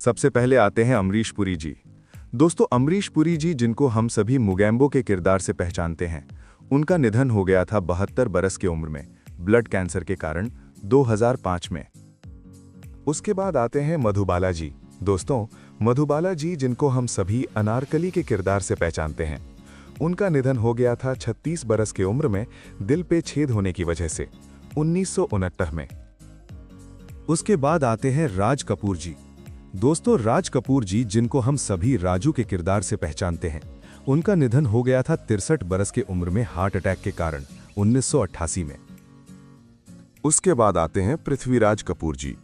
सबसे पहले आते हैं अमरीश पुरी जी। दोस्तों, अमरीश पुरी जी जिनको हम सभी मुगैम्बो के किरदार से पहचानते हैं, उनका निधन हो गया था 72 बरस की उम्र में ब्लड कैंसर के कारण 2005 में। उसके बाद आते हैं मधुबाला जी। दोस्तों, मधुबाला जी जिनको हम सभी अनारकली के किरदार से पहचानते हैं, उनका निधन हो गया था 36 बरस की उम्र में दिल पे छेद होने की वजह से 1969 में। उसके बाद आते हैं राज कपूर जी। दोस्तों, राज कपूर जी जिनको हम सभी राजू के किरदार से पहचानते हैं, उनका निधन हो गया था 63 बरस की उम्र में हार्ट अटैक के कारण 1988 में। उसके बाद आते हैं पृथ्वीराज कपूर जी।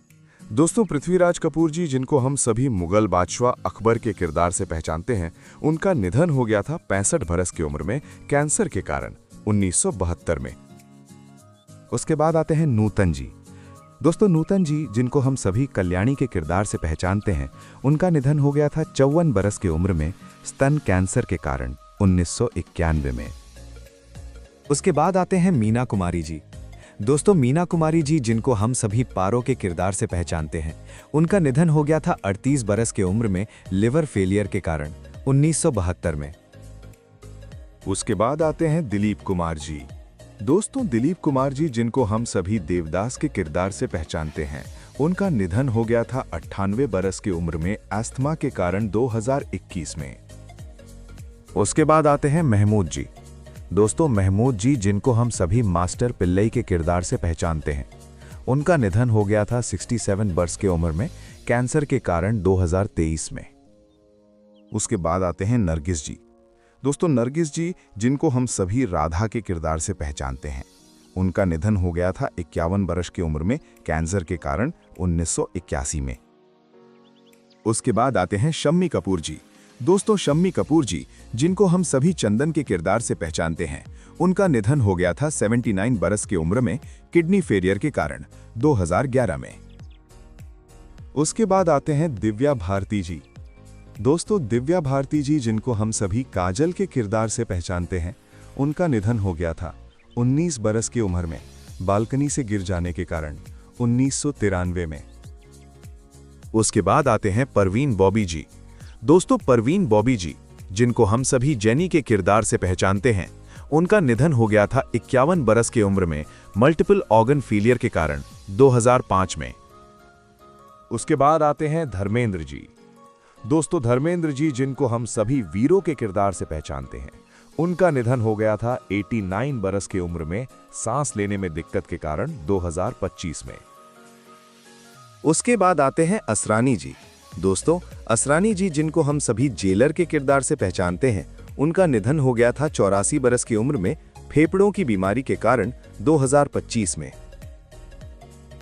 दोस्तों, पृथ्वीराज कपूर जी जिनको हम सभी मुगल बादशाह अकबर के किरदार से पहचानते हैं, उनका निधन हो गया था 65 बरस की उम्र में कैंसर के कारण 1972 में। उसके बाद आते हैं नूतन जी। दोस्तों, नूतन जी जिनको हम सभी कल्याणी के किरदार से पहचानते हैं, उनका निधन हो गया था 54 बरस की उम्र में स्तन कैंसर के कारण 1991 में। उसके बाद आते हैं मीना कुमारी जी। दोस्तों, मीना कुमारी जी जिनको हम सभी पारो के किरदार से पहचानते हैं, उनका निधन हो गया था 38 बरस की उम्र में लिवर फेलियर के कारण 1972 में। उसके बाद आते हैं दिलीप कुमार जी। दोस्तों, दिलीप कुमार जी जिनको हम सभी देवदास के किरदार से पहचानते हैं, उनका निधन हो गया था 98 बरस की उम्र में अस्थमा के कारण 2021 में। उसके बाद आते हैं महमूद जी। दोस्तों, महमूद जी जिनको हम सभी मास्टर पिल्लई के किरदार से पहचानते हैं, उनका निधन हो गया था 67 वर्ष की उम्र में कैंसर के कारण 2023 में। उसके बाद आते हैं नरगिस जी। दोस्तों, नरगिस जी जिनको हम सभी राधा के किरदार से पहचानते हैं, उनका निधन हो गया था 51 वर्ष की उम्र में कैंसर के कारण 1981 में। उसके बाद आते हैं शम्मी कपूर जी। दोस्तों, शम्मी कपूर जी जिनको हम सभी चंदन के किरदार से पहचानते हैं, उनका निधन हो गया था 79 बरस की उम्र में किडनी फेलियर के कारण 2011 में। उसके बाद आते हैं दिव्या भारती जी। दोस्तों, दिव्या भारती जी जिनको हम सभी काजल के किरदार से पहचानते हैं, उनका निधन हो गया था 19 बरस की उम्र में बालकनी से गिर जाने के कारण 1993 में। उसके बाद आते हैं परवीन बॉबी जी। दोस्तों, परवीन बॉबी जी जिनको हम सभी जेनी के किरदार से पहचानते हैं, उनका निधन हो गया था 51 बरस की उम्र में मल्टीपल ऑर्गन फेलियर के कारण 2005 में। उसके बाद आते हैं धर्मेंद्र जी। दोस्तों, धर्मेंद्र जी जिनको हम सभी वीरों के किरदार से पहचानते हैं, उनका निधन हो गया था 89 बरस की उम्र में सांस लेने में दिक्कत के कारण 2025 में। उसके बाद आते हैं असरानी जी। दोस्तों, असरानी जी जिनको हम सभी जेलर के किरदार से पहचानते हैं, उनका निधन हो गया था 84 बरस की उम्र में फेफड़ों की बीमारी के कारण 2025 में।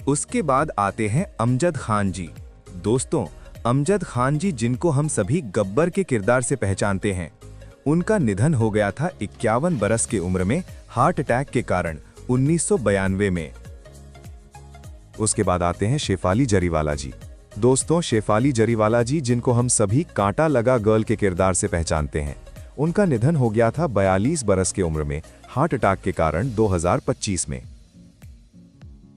उसके बाद आते हैं अमजद खान जी। दोस्तों, अमजद खान जी जिनको हम सभी गब्बर के किरदार से पहचानते हैं, उनका निधन हो गया था 51 बरस की उम्र में हार्ट अटैक के कारण 1992 में। उसके बाद आते हैं शेफाली जरीवाला जी। दोस्तों, शेफाली जरीवाला जी जिनको हम सभी कांटा लगा गर्ल के किरदार से पहचानते हैं, उनका निधन हो गया था 42 बरस की उम्र में हार्ट अटैक के कारण 2025 में।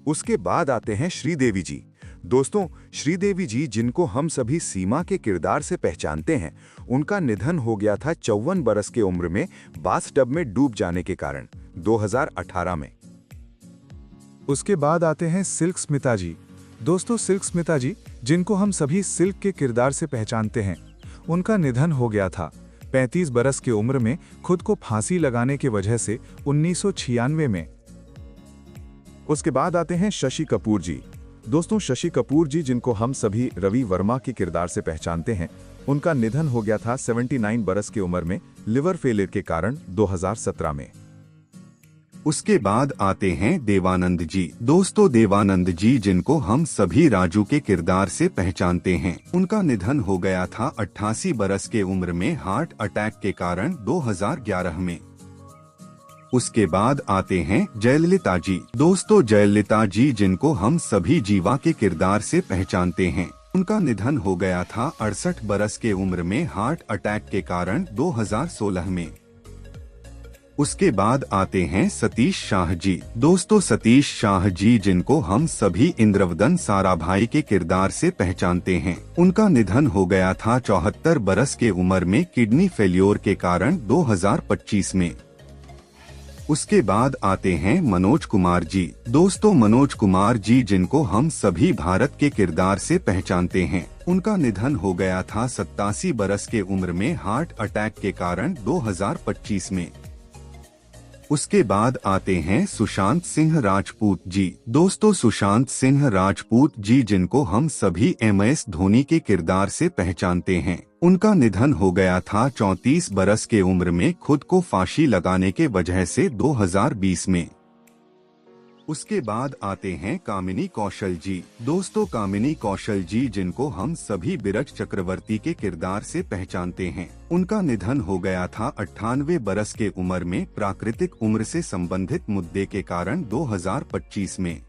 उसके बाद आते हैं श्रीदेवी जी। दोस्तों, श्रीदेवी जी जिनको हम सभी सीमा के किरदार से पहचानते हैं, उनका निधन हो गया था 54 बरस की उम्र में बाथटब में डूब जाने के कारण 2018 में। उसके बाद आते हैं सिल्क स्मिता जी। दोस्तों, सिल्क स्मिता जी जिनको हम सभी सिल्क के किरदार से पहचानते हैं, उनका निधन हो गया था 35 बरस की उम्र में खुद को फांसी लगाने की वजह से 1996 में। उसके बाद आते हैं शशि कपूर जी। दोस्तों, शशि कपूर जी जिनको हम सभी रवि वर्मा के किरदार से पहचानते हैं, उनका निधन हो गया था 79 बरस की उम्र में लिवर फेलियर के कारण 2017 में। उसके बाद आते हैं देवानंद जी। दोस्तों, देवानंद जी जिनको हम सभी राजू के किरदार से पहचानते हैं, उनका निधन हो गया था 88 बरस के उम्र में हार्ट अटैक के कारण 2011 में। उसके बाद आते हैं जयललिता जी। दोस्तों, जयललिता जी जिनको हम सभी जीवा के किरदार से पहचानते हैं, उनका निधन हो गया था 68 बरस के उम्र में हार्ट अटैक के कारण 2016 में। उसके बाद आते हैं सतीश शाह जी। दोस्तों सतीश शाह जी जिनको हम सभी इंद्रवदन साराभाई के किरदार से पहचानते हैं, उनका निधन हो गया था 74 बरस के उम्र में किडनी फेल्योर के कारण 2025 में। उसके बाद आते हैं मनोज कुमार जी। दोस्तों मनोज कुमार जी जिनको हम सभी भारत के किरदार से पहचानते हैं, उनका निधन हो गया था 87 बरस के उम्र में हार्ट अटैक के कारण 2025 में। उसके बाद आते हैं सुशांत सिंह राजपूत जी। दोस्तों सुशांत सिंह राजपूत जी जिनको हम सभी MS धोनी के किरदार से पहचानते हैं, उनका निधन हो गया था 34 बरस के उम्र में खुद को फांसी लगाने के वजह से 2020 में। उसके बाद आते हैं कामिनी कौशल जी। दोस्तों कामिनी कौशल जी जिनको हम सभी विराट चक्रवर्ती के किरदार से पहचानते हैं, उनका निधन हो गया था 98 बरस के उम्र में प्राकृतिक उम्र से संबंधित मुद्दे के कारण 2025 में।